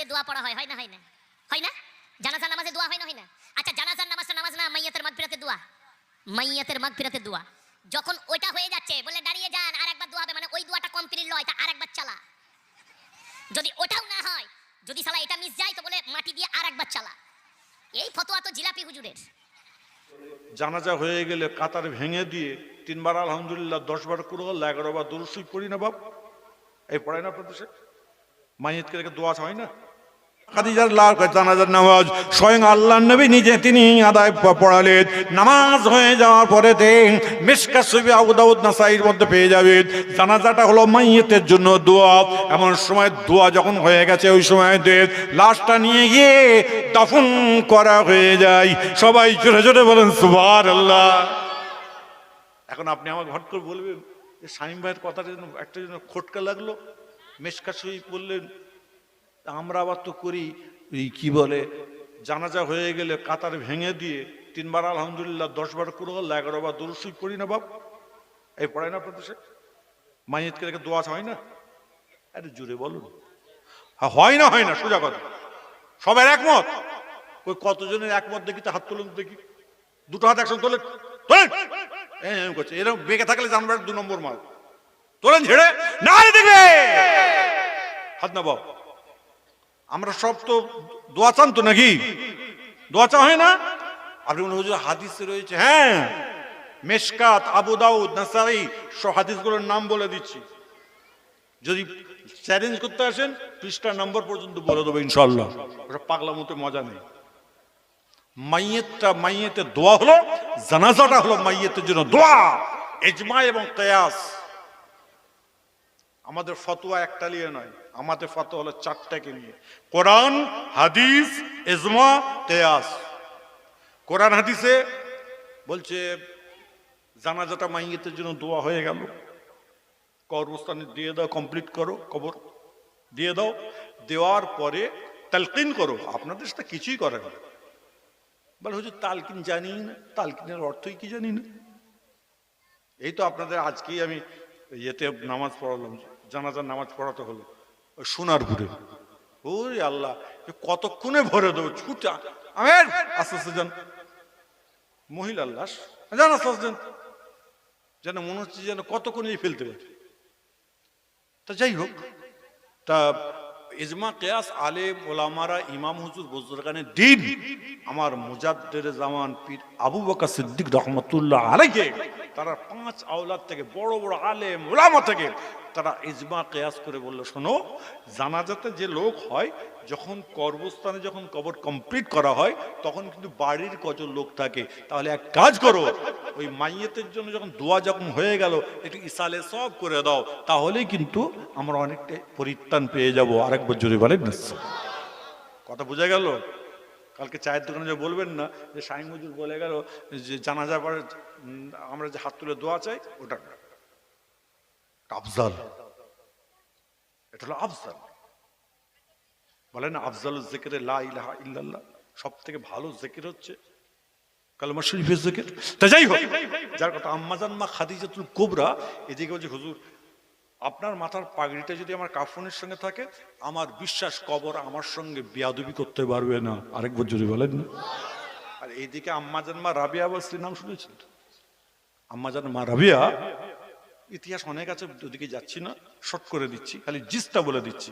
নামাজে দোয়া পড়া হয়, হয় না? হয় না? হয় না? জানাজার নামাজে দোয়া হয় না? হয় না? আচ্ছা, জানাজার নামাজটা নামাজ না, মাইয়াতের মাগফিরাতের দোয়া। মাইয়াতের মাগফিরাতের দোয়া। যখন ওইটা হয়ে যাচ্ছে বলে দাঁড়িয়ে যান, আরেকবার দোয়া হবে, মানে ওই দোয়াটা কমপ্লিট লয়, তা আরেকবার চালা। যদি ওটাও না হয়, যদি শালা এটা মিস যায় তো বলে মাটি দিয়ে আরেকবার চালা। এই ফতোয়া তো জিলাপি হুজুরের। জানাজা হয়ে গেলে কাতার ভেঙে দিয়ে 3 বার আলহামদুলিল্লাহ, 10 বার কুরআন, 11 বার দুরূদ শরীফ পড়ি না বাপ? এই পড়ায় না আপনাদের দেশে? মাইয়াতকে রেখে দোয়া হয় না? খাদিজার লাল জানাজার নামাজ স্বয়ং আল্লাহর নবী নিজে তিনি আদায় পড়ালেন। নামাজ হয়ে যাওয়ার পরে মিশকাত শরীফে আবু দাউদ নাসাইর মধ্যে পেয়ে যাবেন, জানাজাটা হলো মাইয়াতের জন্য দোয়া। এমন সময় দোয়া যখন হয়ে গেছে, ওই সময় লাশটা নিয়ে গিয়ে দাফন করা হয়ে যায়। সবাই জোরে জোরে বলেন সুবহানাল্লাহ। এখন আপনি আমাকে হট করে বলবেন যে শামীম ভাইয়ের কথাটা যেন একটা যেন খটকা লাগলো, মিশকাত শরীফ বললেন। আমরা আবার তো করি এই কি বলে, জানাজা হয়ে গেলে কাতার ভেঙে দিয়ে 3 বার আলহামদুলিল্লাহ, 10 বার কুরআন, 11 বার দুরূদ শরীফ পড়ি না বাপ? এই পড়ায় না আপনাদের দেশে? মাইয়াতকে রেখে দোয়া হয় না? আরে জোরে বলুন। হয় না? হয় না? সোজা কথা। সবার একমত? ওই কতজনের একমত দেখি, তা হাত তুলুন দেখি। দুটো হাত একসঙ্গে তোলেন, তোলেন। করছে এরকম বেঁকে থাকলে জানবার 2 নম্বর মাল। তোলেন ঝেড়ে না দেবে হাত না বাপ। আমরা সব তো দোয়া চান তো নাকি? দোয়া চা হয় না? আপনি মনে হুজুর হাদিসে রয়েছে, হ্যাঁ, মিশকাত, আবু দাউদ, নাসাই সব হাদিসগুলোর নাম বলে দিচ্ছি। যদি চ্যালেঞ্জ করতে আসেন, পৃষ্ঠা নম্বর পর্যন্ত বলে দেবো ইনশাআল্লাহ। ওটা পাগলা মতো মজা নেই। মাইয়েতের দোয়া হলো, জানাজাটা হলো মাইয়েতের জন্য দোয়া। ইজমা এবং কিয়াস। আমাদের ফতোয়া একটা নিয়ে নয়, আমাদের ফতোয়া হলো 4টাকে নিয়ে: কোরআন, হাদিস, ইজমা, কিয়াস। কোরআন হাদিসে বলছে জানাজাটা মাইয়েতের জন্য দোয়া হয়ে গেল, কবরস্থানে দিয়ে দাও, কমপ্লিট করো, কবর দিয়ে দাও। দেওয়ার পরে তালকিন করো। আপনাদের সাথে কিছুই করে না। বলে হুজুর তালকিন জানি না, তালকিনের অর্থই কি জানি না। এই তো আপনাদের আজকেই আমি ইয়েতে নামাজ পড়ালাম, জানাজার নামাজ পড়াতে হলো সোনারপুরে। ওরে আল্লাহ, কতক্ষণে ভরে দেবো ছুটে। আস্তে আস্তে যান, মহিলার লাশ, যান আস্তে আস্তে যান। যেন মনে হচ্ছে যেন কতক্ষণেই ফেলতে পারে। তা যাই হোক, তা ইজমা, কিয়াস, আলেম ওলামারা, ইমাম হুজুর বুজুর্গানে দ্বীন, আমার মুজাদ্দিদ জামান পীর আবু বকর সিদ্দিক রহমাতুল্লাহ আলাইহি, তারা 5 আওলাদ থেকে, বড় বড় আলেম ওলামা থেকে তারা ইজমা কিয়াস করে বললো, শোনো, জানাজাতে যে লোক হয়, যখন কবরস্থানে যখন কবর কমপ্লিট করা হয়, তখন কিন্তু বাড়ির কজন লোক থাকে। তাহলে এক কাজ করো, ওই মাইয়েতের জন্য যখন দোয়া যখন হয়ে গেল, একটু ইসালে সব করে দাও, তাহলেই কিন্তু আমরা অনেকটা পরিত্রাণ পেয়ে যাবো। আরেকবার জোরে বলেন না। কথা বোঝা গেল? কালকে চায়ের দোকানে যে বলবেন না যে শামীম হুজুর বলে গেল যে জানাজার পরে আমরা যে হাত তুলে দোয়া চাই, ওটা আফজাল। এটা হলো আফজাল। বলেন আফজালুজ যিকরে লা ইলাহা ইল্লাল্লাহ। সব থেকে ভালো জিকির হচ্ছে কালেমা শরীফের জিকির। তা যাই হোক, যার কথা আম্মাজান মা খাদিজাতুল কুবরা এদিকে বলছে, হুজুর আপনার মাথার পাগড়িটা যদি আমার কাফনের সঙ্গে থাকে, আমার বিশ্বাস কবর আমার সঙ্গে বেয়াদবি করতে পারবে না। আরেকবার জোরে বলেন না। আর এইদিকে আম্মাজান মা রাবিয়া বস্রির নাম শুনেছেন? আম্মাজান মা রাবিয়া, ইতিহাস অনেক আছে, ওদিকে যাচ্ছি না, শর্ট করে দিচ্ছি, খালি জিসটা বলে দিচ্ছি।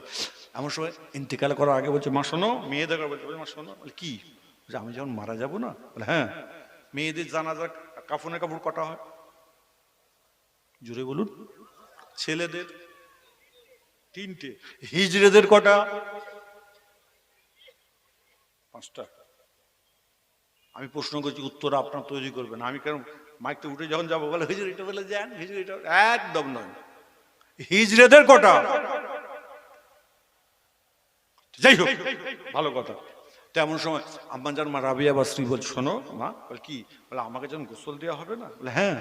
এমন সময় ইন্তেকাল করার আগে বলছে, মা শোনো, মেয়েদের বলছে, মা শোনো। বলে কি? বলে আমি যখন মারা যাব না? বলে হ্যাঁ। মেয়েদের জানাজার কাফনের কাপড় কটা হয়? জোরে বলুন। ছেলেদের 3টে, হিজড়েদের কটা? 5টা। আমি প্রশ্ন করছি, উত্তর আপনার তৈরি করবেন। আমি কেন মাইকটা উঠে যখন যাবো বলে হুজুর এটা বলে যান, হুজুর এটা, একদম নয়। হিজড়েদের কটা? যাই হোক, ভালো কথা। তেমন সময় আম্মাজান মা রাবিয়া বা স্ত্রী বলছে, শোনো মা। বলে কি? বলে আমাকে যখন গোসল দেওয়া হবে না? বলে হ্যাঁ।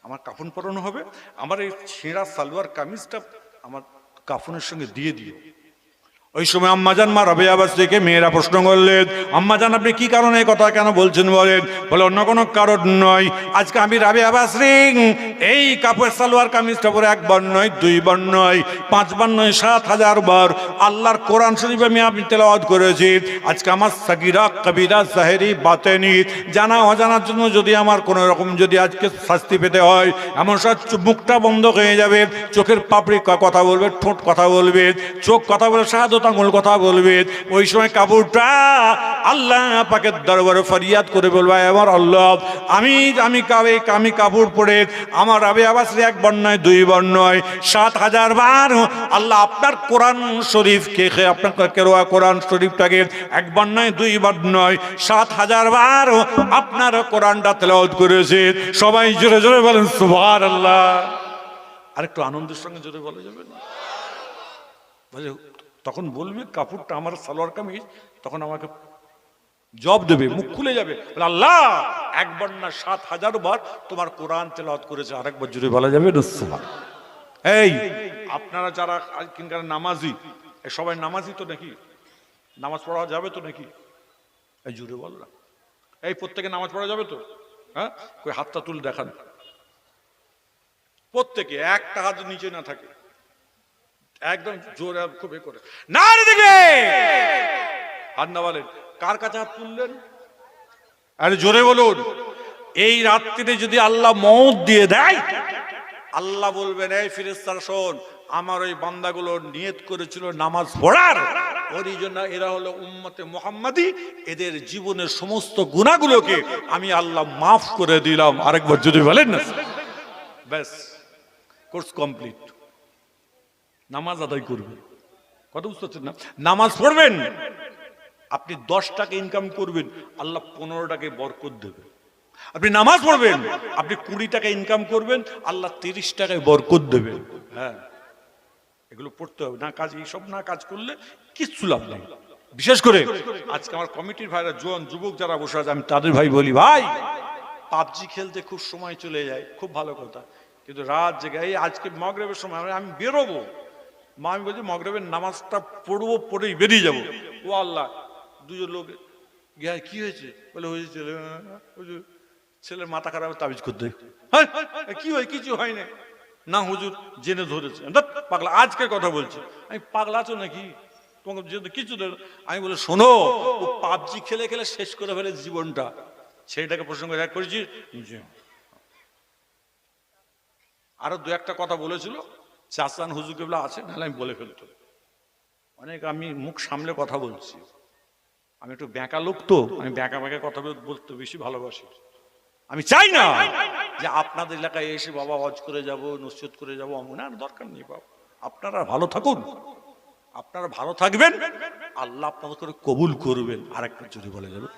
আমার কাফন পরানো হবে, আমার এই ছেঁড়া সালোয়ার কামিজটা আমার কাফনের সঙ্গে দিয়ে দিও। ওই সময় আম্মাজান মা রাবেয়া বাসরিকে মেয়েরা প্রশ্ন করলেন, আম্মাজান আপনি কি কারণে এই কথা কেন বলছেন বলেন? বলে অন্য কোনো কারণ নয়, আজকে আমি রাবেয়া বাসরি এই কাপড় সালোয়ার কামিজটা পরে একবার নয়, দুইবার নয়, 5 বার নয়, 7,000 বার আল্লাহর কোরআন শরীফ আমি তেলাওয়াত করেছি। আজকে আমার সাগিরা কবিরা জাহেরি বাতেনি জানা অজানার জন্য যদি আমার কোনো রকম যদি আজকে শাস্তি পেতে হয়, এমন সব মুখটা বন্ধ হয়ে যাবে, চোখের পাপড়ি কথা বলবে, ঠোঁট কথা বলবে, চোখ কথা বলে, শাহাদত আঙুল কথা বলবে। ওই সময় কাপড়টা আল্লাহ পাকের দরবারে ফরিয়াদ করে বলবে, আমার আল্লাহ আমি কাপড় পরে আমার রাবেয়া বাসরি একবার নয়, দুইবার নয়, 7,000 বার আল্লাহ আপনার কোরআন শরীফকে, আপনার কেরোয়া কোরআন শরীফটাকে একবার নয়, দুইবার নয়, 7,000 বার আপনার কোরআনটা তেলাওয়াত করেছে। সবাই জোরে জোরে বলেন সুবহানাল্লাহ। আরেকটু আনন্দের সঙ্গে জোরে বলা যাবে না? তখন বলবে কাপড়টা আমার সালোয়ার কামিজ, তখন আমাকে জব দেবে, মুখ খুলে যাবে, আল্লাহ একবার না 7,000 বার তোমার কোরআন তেলাওয়াত করেছে। আরেকবার জোরে বলা যাবে না সুবহানাল্লাহ। এই আপনারা যারা কিনকার নামাজি, সবাই নামাজি তো নাকি? নামাজ পড়া যাবে তো নাকি? এই জোরে বল না। এই প্রত্যেকে নামাজ পড়া যাবে তো? হ্যাঁ, কই হাতটা তুলে দেখান। প্রত্যেকে একটা হাত নিচে না থাকে, একদম জোরে খুব করে না দিকে হাত না বলেন। কার কাছে হাত তুললেন? আরে জোরে বলুন। এই রাত্রিতে যদি আল্লাহ মওত দিয়ে দেয়, আল্লাহ বলবেন, এই ফেরেশতারা শোন, আমার ওই বান্দাগুলো নিয়ত করেছিল নামাজ পড়ার, ওই জন্য এরা হলো উম্মতে মুহাম্মাদি, এদের জীবনের সমস্ত গুনাহগুলোকে আমি আল্লাহ মাফ করে দিলাম। আরেকবার যদি বলেন না, ব্যাস কোর্স কমপ্লিট। নামাজ আদায় করবেন, কথা বুঝতে পারছেন না? নামাজ পড়বেন, আপনি 10 টাকা ইনকাম করবেন, আল্লাহ 15 টাকায় বরকত দেবে। আপনি নামাজ পড়বেন, আপনি 20 টাকা ইনকাম করবেন, আল্লাহ 30 টাকায় বরকত দেবে। হ্যাঁ, এগুলো পড়তে হবে না। কাজ এইসব না কাজ করলে কিচ্ছু লাভ নেই। বিশেষ করে আজকে আমার কমিটির ভাইরা, জোয়ান যুবক যারা বসে আছে, আমি তাদের ভাই বলি, ভাই পাবজি খেলতে খুব সময় চলে যায়, খুব ভালো কথা, কিন্তু রাত জেগে এই আজকে মগরিবের সময় আমি বেরোবো, মা আমি বলছি মগরিবের নামাজটা পড়বো, পড়েই বেরিয়ে যাবো। ও আল্লাহ, দুজন লোক গিয়ে কি হয়েছে বলে, হয়েছে ছেলের মাথা খারাপ, তাবিজ করতে। কি হয়? কিছু হয় না। না হুজুর জেনে ধরেছে। পাগলা, আজকের কথা বলছি। আমি পাগলা আছো নাকি? তোমাকে যেহেতু কিছু, আমি বলে শোনো, ও পাবজি খেলে খেলে শেষ করে ফেলে জীবনটা, সেইটাকে প্রসঙ্গ করেছি। আরো 2-1টা কথা বলেছিল, চাচান হুজুর কেবলা আছে, নাহলে আমি বলে ফেলতো অনেক। আমি মুখ সামলে কথা বলছি, আমি একটু ব্যাঁকা লোক তো, আমি ব্যাঁকা ব্যাঁকা কথা বলতে বেশি ভালোবাসি। আমি চাই না যে আপনাদের এলাকায় এসে বাবা হজ করে যাব, নসিহত করে যাবো, আমার দরকার নেই বাবা। আপনারা ভালো থাকুন, আপনারা ভালো থাকবেন, আল্লাহ আপনাদের করে কবুল করবেন। আরেকটা জোরে বলে যাবে।